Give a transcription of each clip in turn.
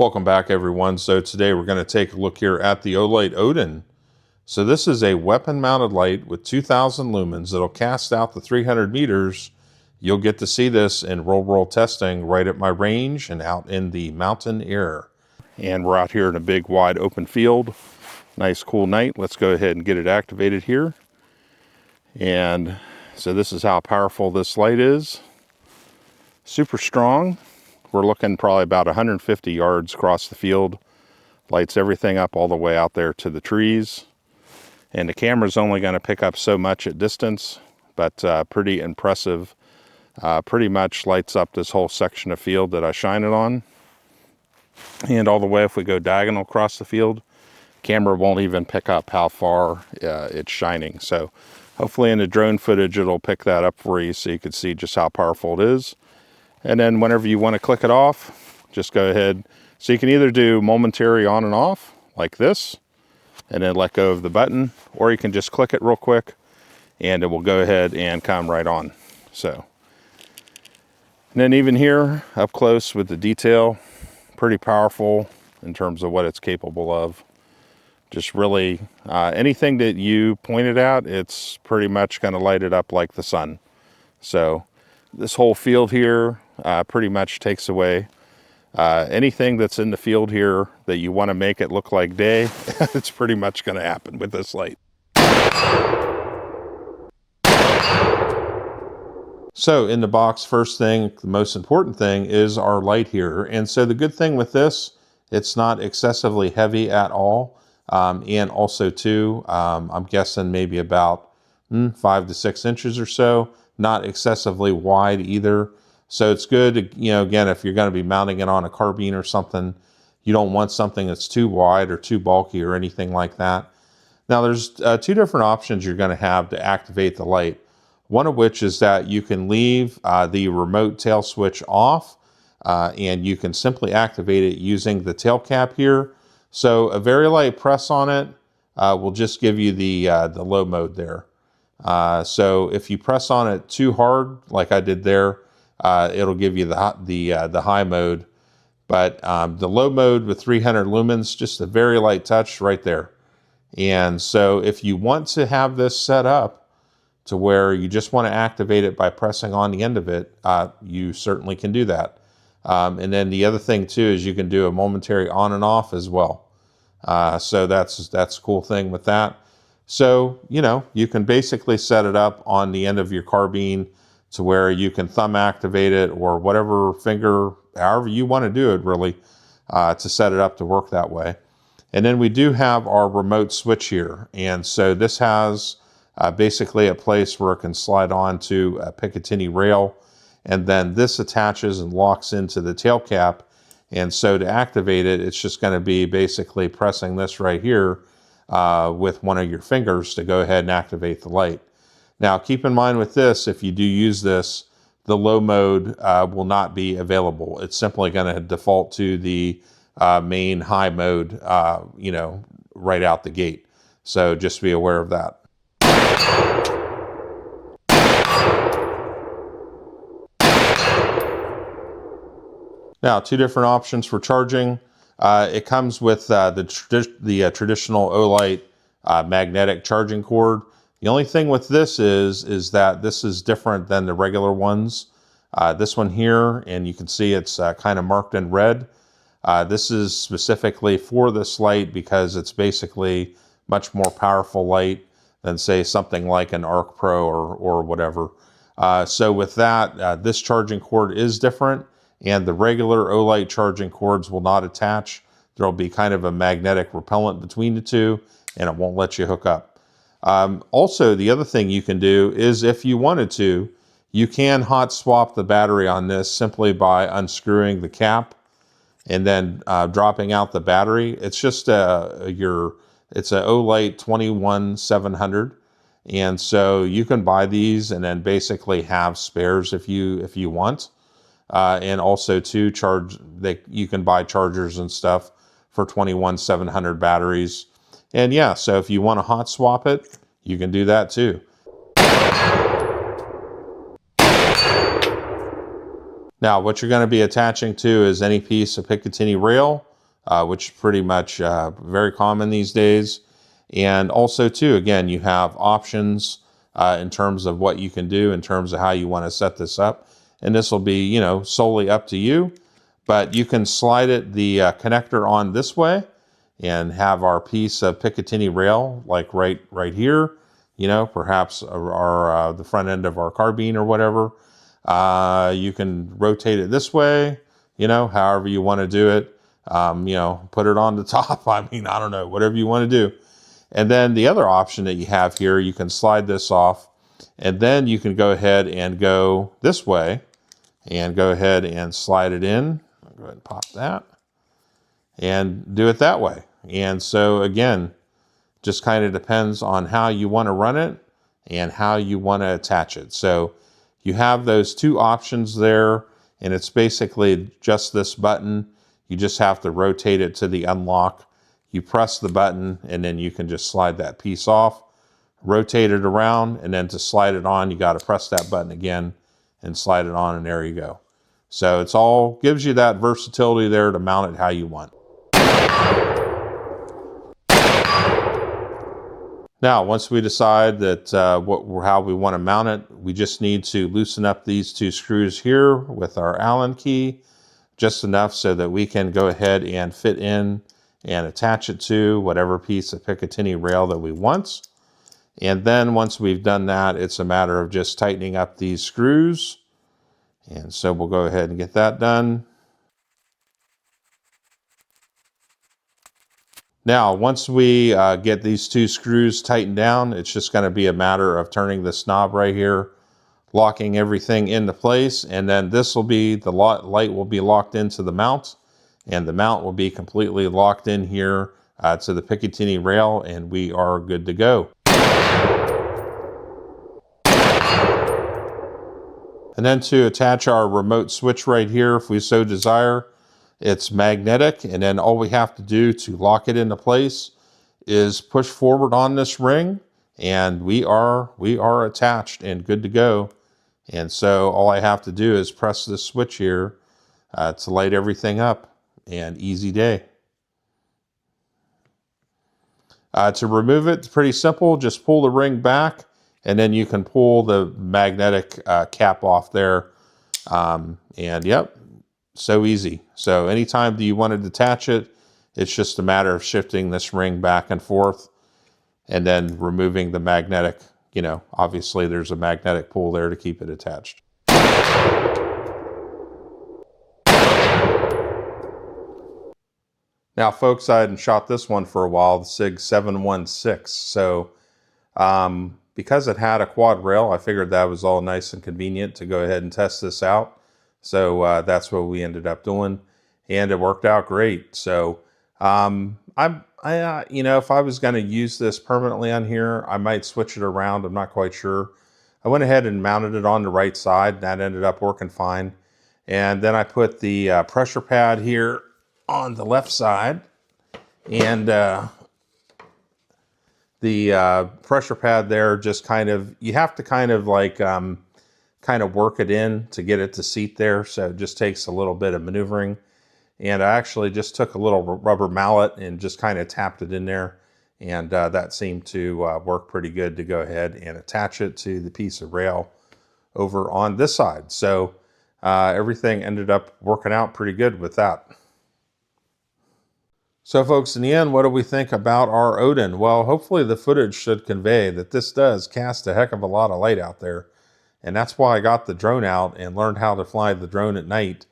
Welcome back, everyone. So today we're going to take a look here at the OLIGHT Odin. So this is a weapon-mounted light with 2,000 lumens that'll cast out the 300 meters. You'll get to see this in real-world testing right at my range and out in the mountain air. And we're out here in a big, wide, open field. Nice, cool night. Let's go ahead and get it activated here. And so this is how powerful this light is. Super strong. We're looking probably about 150 yards across the field. Lights everything up all the way out there to the trees. And the camera's only going to pick up so much at distance, but pretty impressive. Pretty much lights up this whole section of field that I shine it on. And all the way, if we go diagonal across the field, camera won't even pick up how far it's shining. So hopefully in the drone footage, it'll pick that up for you so you can see just how powerful it is. And then whenever you want to click it off, just go ahead. So you can either do momentary on and off like this, and then let go of the button, or you can just click it real quick and it will go ahead and come right on. So, and then even here up close with the detail, pretty powerful in terms of what it's capable of. Just really anything that you pointed at, it's pretty much going to light it up like the sun. So this whole field here pretty much takes away anything that's in the field here that you want to make it look like day. It's pretty much going to happen with this light. So in the box, first thing, the most important thing is our light here. And so the good thing with this, it's not excessively heavy at all. And also too, I'm guessing maybe about 5 to 6 inches or so, not excessively wide either. So it's good to, again, if you're going to be mounting it on a carbine or something, you don't want something that's too wide or too bulky or anything like that. Now there's two different options you're going to have to activate the light. One of which is that you can leave the remote tail switch off and you can simply activate it using the tail cap here. So a very light press on it will just give you the low mode there. So if you press on it too hard, like I did there, it'll give you the high mode. But the low mode with 300 lumens, just a very light touch right there. And so if you want to have this set up to where you just want to activate it by pressing on the end of it, you certainly can do that. And then the other thing too is you can do a momentary on and off as well. So that's a cool thing with that. So, you can basically set it up on the end of your carbine to where you can thumb activate it or whatever finger, however you want to do it really, to set it up to work that way. And then we do have our remote switch here. And so this has basically a place where it can slide on to a Picatinny rail. And then this attaches and locks into the tail cap. And so to activate it, it's just going to be basically pressing this right here with one of your fingers to go ahead and activate the light. Now, keep in mind with this, if you do use this, the low mode will not be available. It's simply going to default to the main high mode, right out the gate. So just be aware of that. Now, two different options for charging. It comes with the traditional OLIGHT magnetic charging cord. The only thing with this is that this is different than the regular ones. This one here, and you can see it's kind of marked in red. This is specifically for this light because it's basically much more powerful light than say something like an Arc Pro or whatever. So with that, this charging cord is different, and the regular OLIGHT charging cords will not attach. There'll be kind of a magnetic repellent between the two, and it won't let you hook up. Also, the other thing you can do is if you wanted to, you can hot swap the battery on this simply by unscrewing the cap and then dropping out the battery. It's just it's a OLIGHT 21700, and so you can buy these and then basically have spares if you want. And also to charge, you can buy chargers and stuff for 21700 batteries. And yeah, so if you want to hot swap it, you can do that too. Now, what you're going to be attaching to is any piece of Picatinny rail which is pretty much very common these days. And also too, again, you have options in terms of what you can do in terms of how you want to set this up. And this will be, you know, solely up to you, but you can slide the connector on this way and have our piece of Picatinny rail like right here, you know, perhaps our the front end of our carbine or whatever. You can rotate it this way, you know, however you want to do it. You know, put it on the top. I mean, I don't know, whatever you want to do. And then the other option that you have here, you can slide this off, and then you can go ahead and go this way and go ahead and slide it in. I'll go ahead and pop that and do it that way. And so again, just kind of depends on how you want to run it and how you want to attach it. So you have those two options there, and it's basically just this button. You just have to rotate it to the unlock. You press the button, and then you can just slide that piece off, rotate it around, and then to slide it on, you got to press that button again and slide it on, and there you go. So it's all gives you that versatility there to mount it how you want. Now, once we decide that how we want to mount it, we just need to loosen up these two screws here with our Allen key, just enough so that we can go ahead and fit in and attach it to whatever piece of Picatinny rail that we want. And then once we've done that, it's a matter of just tightening up these screws. And so we'll go ahead and get that done. Now, once we get these two screws tightened down, it's just going to be a matter of turning this knob right here, locking everything into place, and then this will be, the light will be locked into the mount, and the mount will be completely locked in here to the Picatinny rail, and we are good to go. And then to attach our remote switch right here, if we so desire, it's magnetic, and then all we have to do to lock it into place is push forward on this ring, and we are attached and good to go. And so all I have to do is press this switch here to light everything up, and easy day. To remove it, it's pretty simple. Just pull the ring back, and then you can pull the magnetic cap off there. And yep, so easy. So anytime that you want to detach it, it's just a matter of shifting this ring back and forth and then removing the magnetic, you know, obviously there's a magnetic pull there to keep it attached. Now, folks, I hadn't shot this one for a while, the SIG 716. So because it had a quad rail, I figured that was all nice and convenient to go ahead and test this out. So that's what we ended up doing, and it worked out great. So you know, if I was going to use this permanently on here, I might switch it around. I'm not quite sure. I went ahead and mounted it on the right side. That ended up working fine. And then I put the pressure pad here on the left side, and the pressure pad there just kind of, you have to kind of like kind of work it in to get it to seat there. So it just takes a little bit of maneuvering. And I actually just took a little rubber mallet and just kind of tapped it in there. And that seemed to work pretty good to go ahead and attach it to the piece of rail over on this side. So everything ended up working out pretty good with that. So folks, in the end, what do we think about our Odin? Well, hopefully the footage should convey that this does cast a heck of a lot of light out there. And that's why I got the drone out and learned how to fly the drone at night.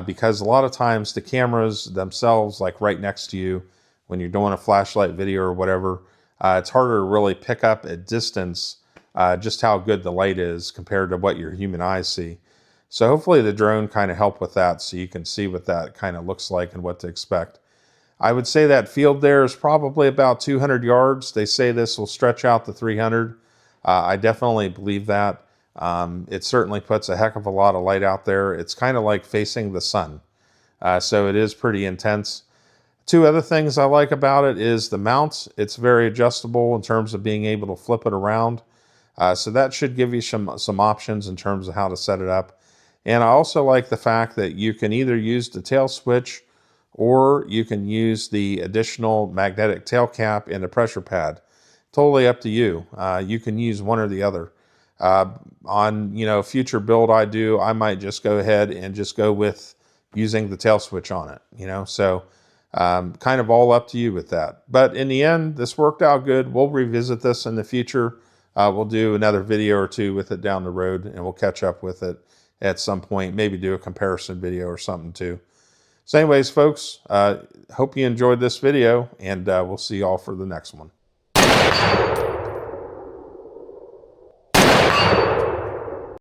Because a lot of times the cameras themselves, like right next to you, when you're doing a flashlight video or whatever, it's harder to really pick up at distance just how good the light is compared to what your human eyes see. So hopefully the drone kind of helped with that so you can see what that kind of looks like and what to expect. I would say that field there is probably about 200 yards. They say this will stretch out to 300. I definitely believe that. It certainly puts a heck of a lot of light out there. It's kind of like facing the sun. So it is pretty intense. Two other things I like about it is the mount. It's very adjustable in terms of being able to flip it around. So that should give you some options in terms of how to set it up. And I also like the fact that you can either use the tail switch or you can use the additional magnetic tail cap and the pressure pad. Totally up to you. You can use one or the other. On future build I do, I might just go ahead and just go with using the tail switch on it. So kind of all up to you with that. But in the end, this worked out good. We'll revisit this in the future. We'll do another video or two with it down the road, and we'll catch up with it at some point. Maybe do a comparison video or something too. So anyways, folks, hope you enjoyed this video, and we'll see y'all for the next one.